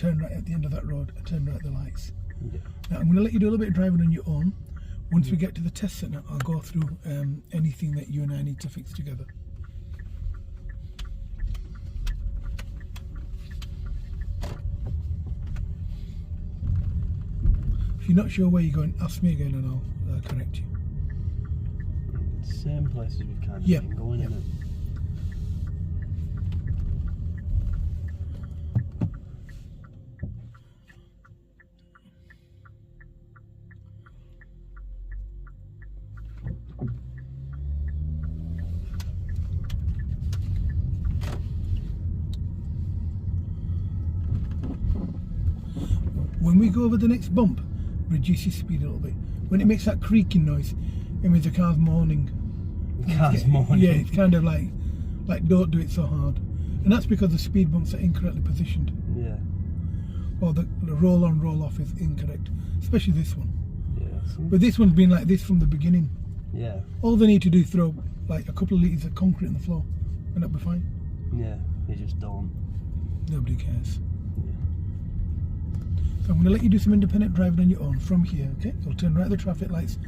turn right at the end of that road and turn right at the lights. Yeah. Now, I'm going to let you do a little bit of driving on your own. Once we get to the test centre, I'll go through anything that you and I need to fix together. If you're not sure where you're going, ask me again and I'll correct you. Same places we've kind of Yeah. been going, Yeah. isn't it? When we go over the next bump, reduce your speed a little bit. When it makes that creaking noise, it means the car's moaning. Car's moaning. Yeah, it's kind of like don't do it so hard. And that's because the speed bumps are incorrectly positioned. Yeah. Or the roll on, roll off is incorrect. Especially this one. Yeah. But this one's been like this from the beginning. Yeah. All they need to do is throw like a couple of litres of concrete on the floor and that'll be fine. Yeah. They just don't. Nobody cares. Yeah. So I'm going to let you do some independent driving on your own from here, okay? You'll turn right at the traffic lights,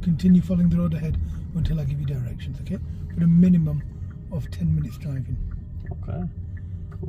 continue following the road ahead until I give you directions, okay? For a minimum of 10 minutes driving. Okay. Cool.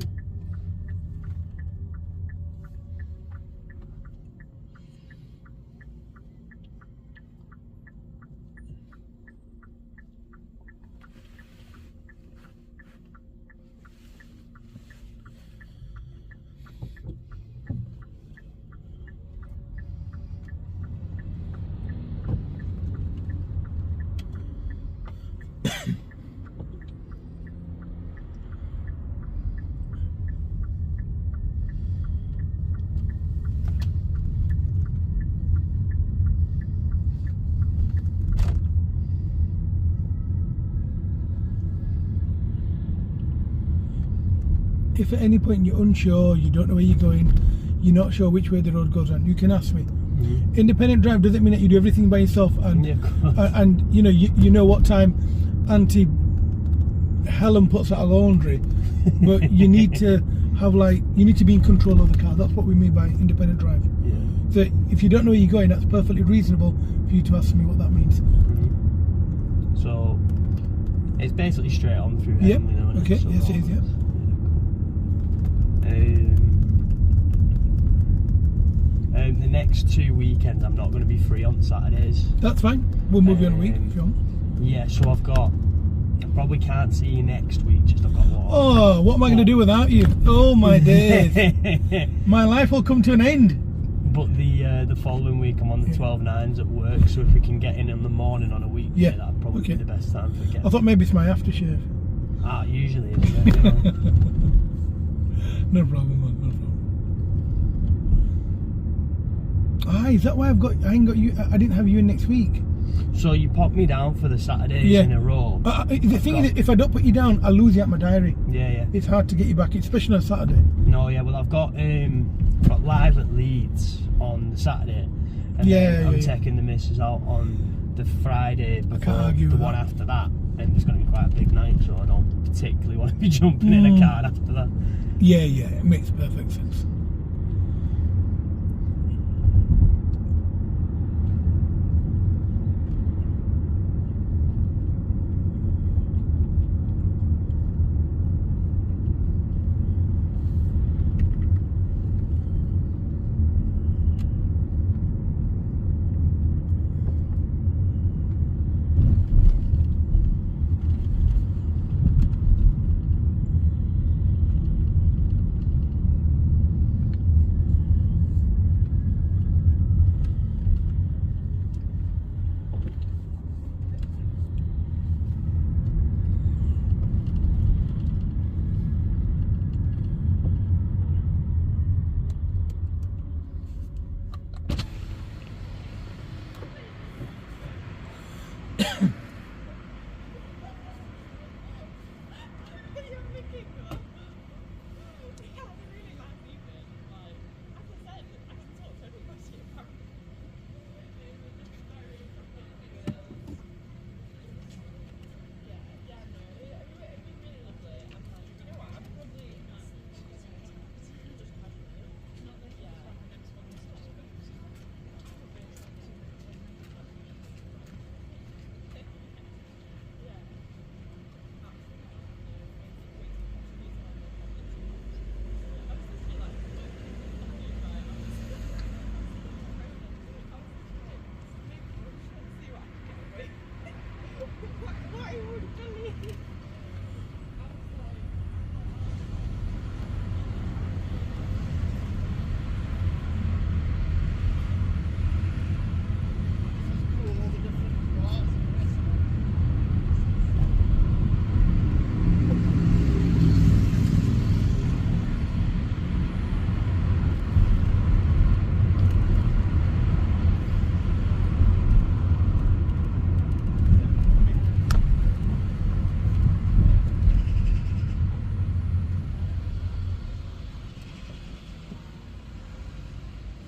If at any point you're unsure, you don't know where you're going, you're not sure which way the road goes on, you can ask me. Mm-hmm. Independent drive doesn't mean that you do everything by yourself and Yeah, of course. and you know what time Auntie Helen puts out a laundry, but you need to have you need to be in control of the car. That's what we mean by independent drive. Yeah. So if you don't know where you're going, that's perfectly reasonable for you to ask me what that means. Mm-hmm. So it's basically straight on through Yep. Henley, though, isn't Okay. it? So Yes, it is. Yeah. The next 2 weekends I'm not going to be free on Saturdays. That's fine. We'll move you on a week if you want. Yeah, so I probably can't see you next week, just I've got a lot. Oh, what am I going to do without you? Oh my days. My life will come to an end. But the following week I'm on the 12/9s at work, so if we can get in the morning on a weekday, Yeah. that'd probably be the best time to get. I thought maybe it's my aftershave. Usually isn't it? You know? No problem, man. No problem. Is that why I ain't got you? I didn't have you in next week. So you pop me down for the Saturdays in a row. The thing is, if I don't put you down, I lose you at my diary. Yeah. It's hard to get you back, especially on Saturday. No, yeah. Well, I've got live at Leeds on the Saturday, and then I'm taking the missus out on the Friday before the one after that, and it's going to be quite a big night, so I don't particularly want to be jumping in a car after that. Yeah, it makes perfect sense.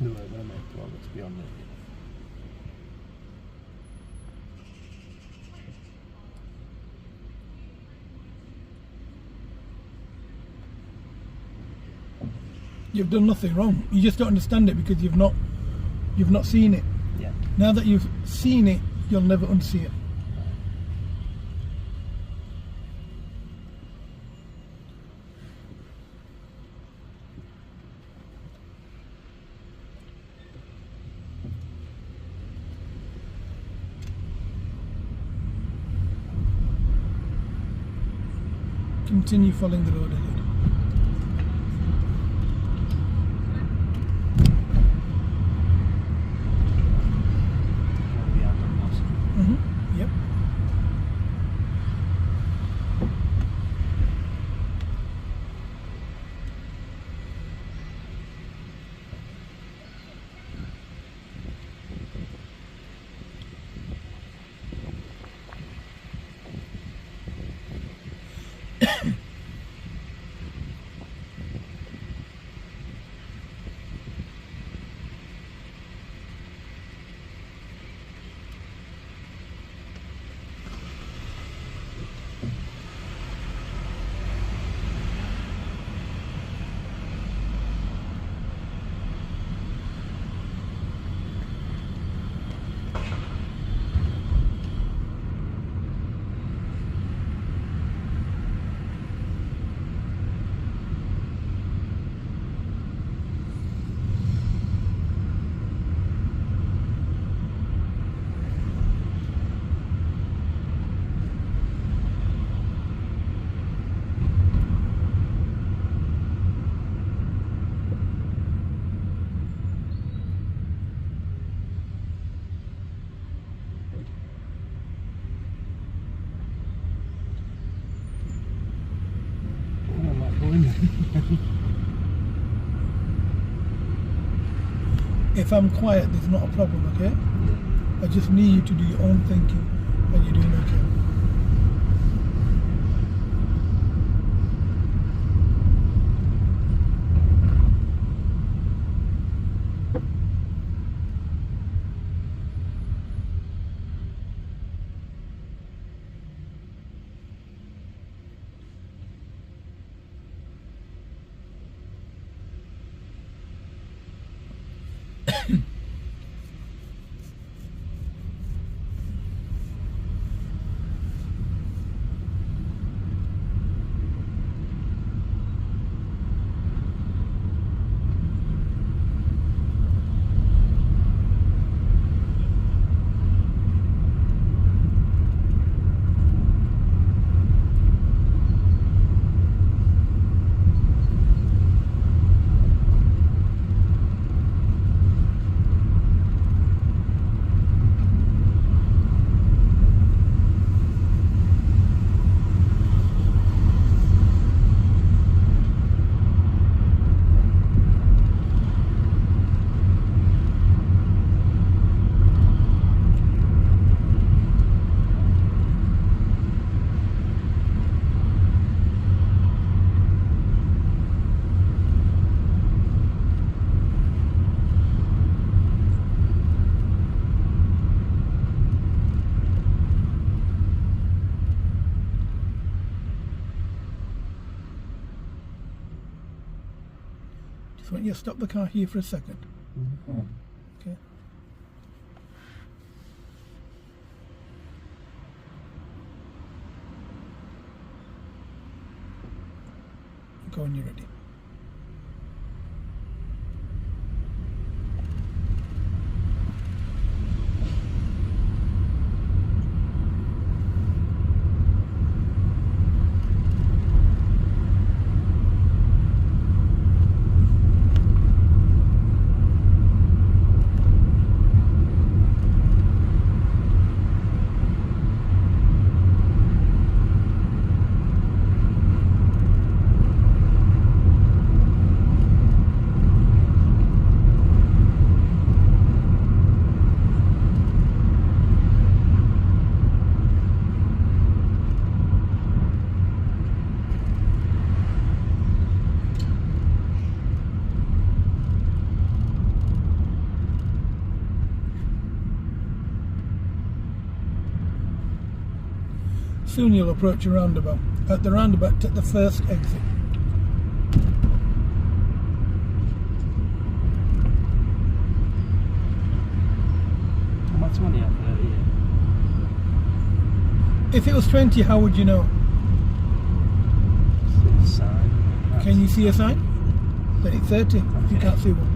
They weren't going to make progress beyond it. You've done nothing wrong. You just don't understand it because you've not seen it. Yeah. Now that you've seen it, you'll never unsee it. Continue following the road ahead. Yep. If I'm quiet, there's not a problem, okay? I just need you to do your own thinking and you're doing okay. Just want you to stop the car here for a second. Okay. Go when you're ready. Soon you'll approach a roundabout. At the roundabout, take the first exit. What's 20 or 30? If it was 20, how would you know? Sign. Can you see a sign? Then it's 30. Okay. You can't see one.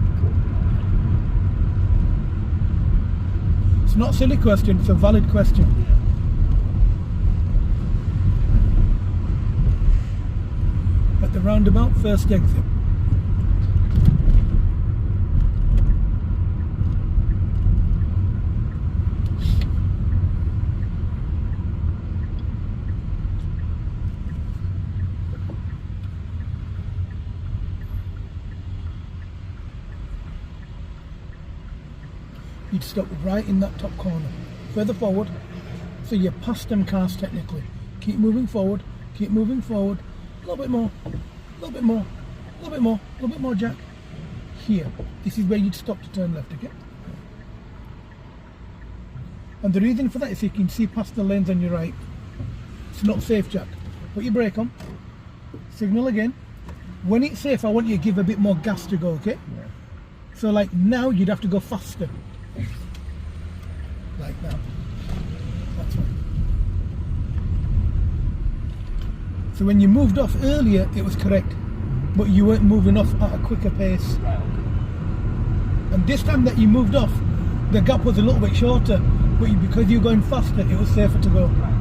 It's not a silly question, it's a valid question. At the roundabout, first exit. You'd stop right in that top corner. Further forward, so you're past them cars technically. Keep moving forward, keep moving forward. A little bit more, a little bit more, a little bit more, a little bit more, Jack. Here, this is where you'd stop to turn left, okay? And the reason for that is you can see past the lanes on your right. It's not safe, Jack. Put your brake on, signal again. When it's safe, I want you to give a bit more gas to go, okay? So like now, you'd have to go faster. Like that. That's right. So when you moved off earlier, it was correct, but you weren't moving off at a quicker pace. Right. And this time that you moved off, the gap was a little bit shorter, but because you're going faster, it was safer to go. Right.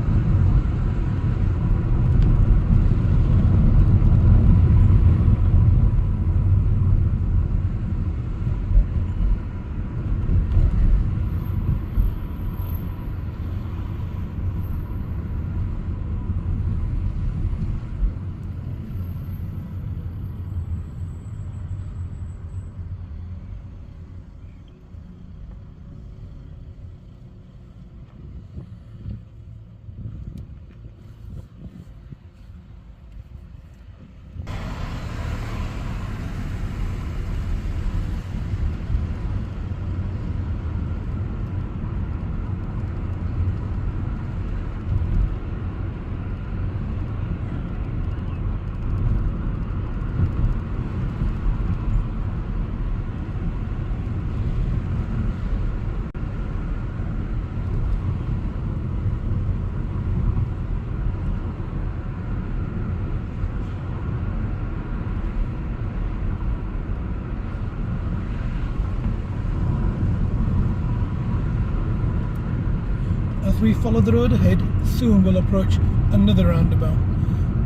As we follow the road ahead, soon we'll approach another roundabout.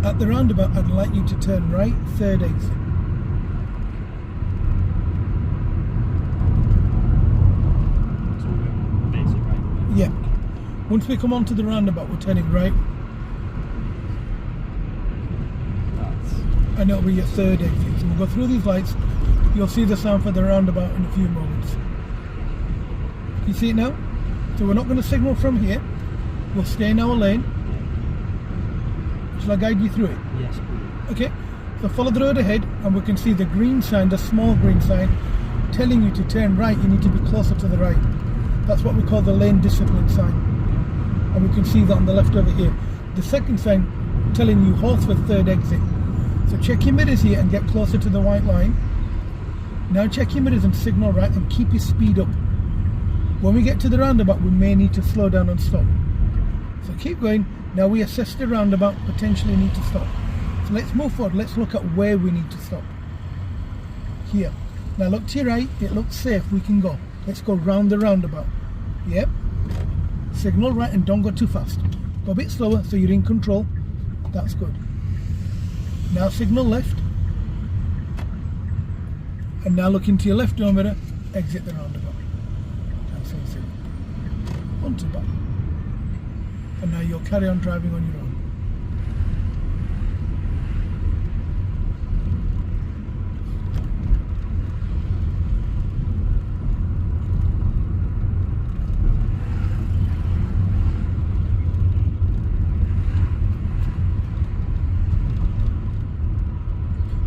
At the roundabout, I'd like you to turn right, third exit. So we're basically right. Yeah. Once we come onto the roundabout, we're turning right, and it'll be your third exit. So we'll go through these lights. You'll see the sign for the roundabout in a few moments. You see it now? So we're not going to signal from here. We'll stay in our lane. Shall I guide you through it? Yes, please. Okay. So follow the road ahead, and we can see the green sign, the small green sign, telling you to turn right. You need to be closer to the right. That's what we call the lane discipline sign. And we can see that on the left over here. The second sign telling you Horsforth third exit. So check your mirrors here and get closer to the white line. Now check your mirrors and signal right and keep your speed up. When we get to the roundabout, we may need to slow down and stop. So keep going. Now we assess the roundabout, potentially need to stop. So let's move forward. Let's look at where we need to stop. Here. Now look to your right. It looks safe. We can go. Let's go round the roundabout. Yep. Signal right and don't go too fast. Go a bit slower so you're in control. That's good. Now signal left. And now look into your left door mirror. Exit the roundabout. Onto back. And now you'll carry on driving on your own.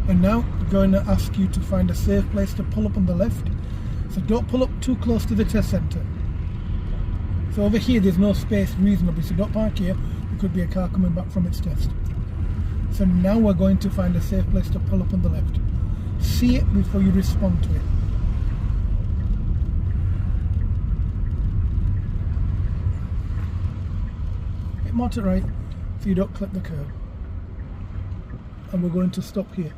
And now I'm going to ask you to find a safe place to pull up on the left. So don't pull up too close to the test centre. So over here there's no space reasonably, so don't park here. could be a car coming back from its test. So now we're going to find a safe place to pull up on the left. See it before you respond to it. Hit more to right so you don't clip the curb. And we're going to stop here.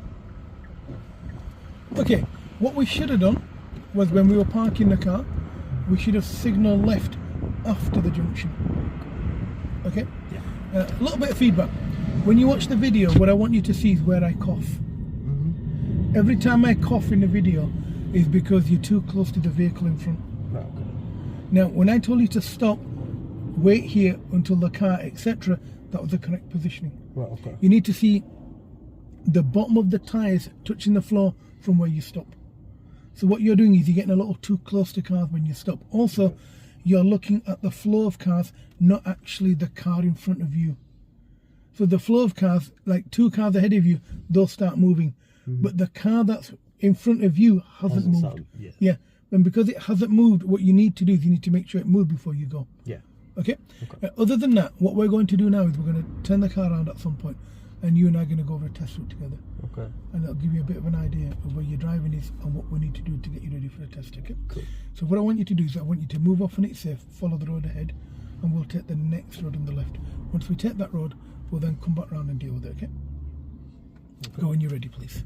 Okay, what we should have done was when we were parking the car, we should have signalled left after the junction. Okay? Yeah. A little bit of feedback. When you watch the video, what I want you to see is where I cough. Every time I cough in the video is because you're too close to the vehicle in front. Right, okay. Now, when I told you to stop, wait here until the car, etc., that was the correct positioning. Right, okay. You need to see the bottom of the tyres touching the floor from where you stop. So what you're doing is you're getting a little too close to cars when you stop. Also, you're looking at the flow of cars, not actually the car in front of you. So the flow of cars, like 2 cars ahead of you, they'll start moving. But the car that's in front of you hasn't moved. Yeah. And because it hasn't moved, what you need to do is you need to make sure it moves before you go. Yeah. Okay? Other than that, what we're going to do now is we're going to turn the car around at some point, and you and I are going to go over a test route together. Okay. And that'll give you a bit of an idea of where your driving is and what we need to do to get you ready for the test. Okay? Cool. So what I want you to do is I want you to move off on it safe, follow the road ahead, and we'll take the next road on the left. Once we take that road, we'll then come back round and deal with it. Okay? Go when you're ready, please.